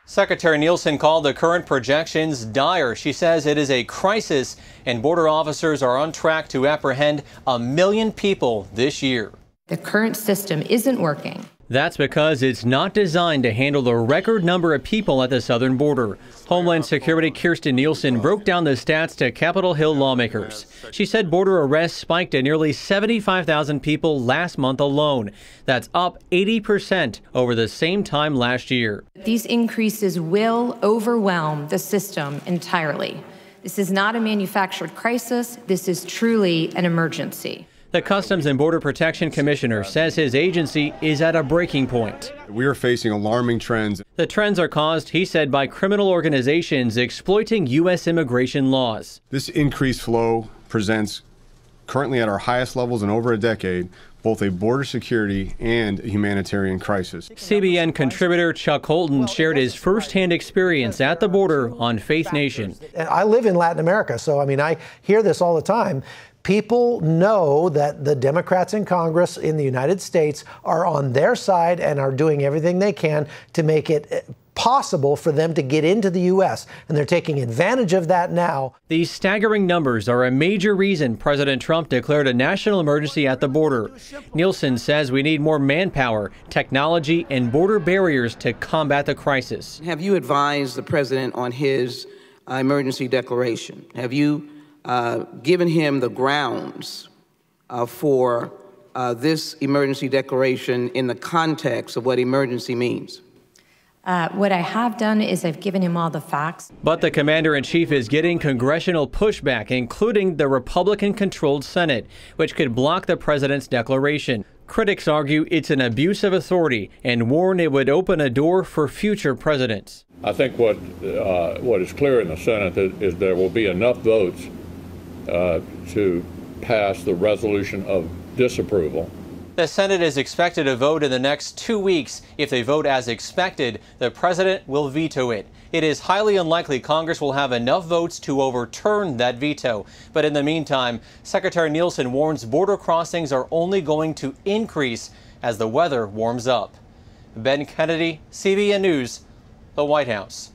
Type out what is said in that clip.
Secretary Nielsen called the current projections dire. She says it is a crisis and border officers are on track to apprehend 1 million people this year. The current system isn't working. That's because it's not designed to handle the record number of people at the southern border. Homeland Security Kirstjen Nielsen broke down the stats to Capitol Hill lawmakers. She said border arrests spiked to nearly 75,000 people last month alone. That's up 80% over the same time last year. These increases will overwhelm the system entirely. This is not a manufactured crisis. This is truly an emergency. The Customs and Border Protection Commissioner says his agency is at a breaking point. We are facing alarming trends. The trends are caused, he said, by criminal organizations exploiting U.S. immigration laws. This increased flow presents, currently at our highest levels in over a decade, both a border security and a humanitarian crisis. CBN contributor Chuck Holton shared his firsthand experience at the border on Faith Nation. I live in Latin America, so I hear this all the time. People know that the Democrats in Congress in the United States are on their side and are doing everything they can to make it possible for them to get into the U.S., and they're taking advantage of that now. These staggering numbers are a major reason President Trump declared a national emergency at the border. Nielsen says we need more manpower, technology, and border barriers to combat the crisis. Have you advised the president on his emergency declaration? Have you given him the grounds for this emergency declaration in the context of what emergency means? What I have done is I've given him all the facts. But the commander-in-chief is getting congressional pushback, including the Republican-controlled Senate, which could block the president's declaration. Critics argue it's an abuse of authority and warn it would open a door for future presidents. I think what is clear in the Senate is there will be enough votes to pass the resolution of disapproval. The Senate is expected to vote in the next 2 weeks. If they vote as expected, the president will veto it. It is highly unlikely Congress will have enough votes to overturn that veto. But in the meantime, Secretary Nielsen warns border crossings are only going to increase as the weather warms up. Ben Kennedy, CBN News, the White House.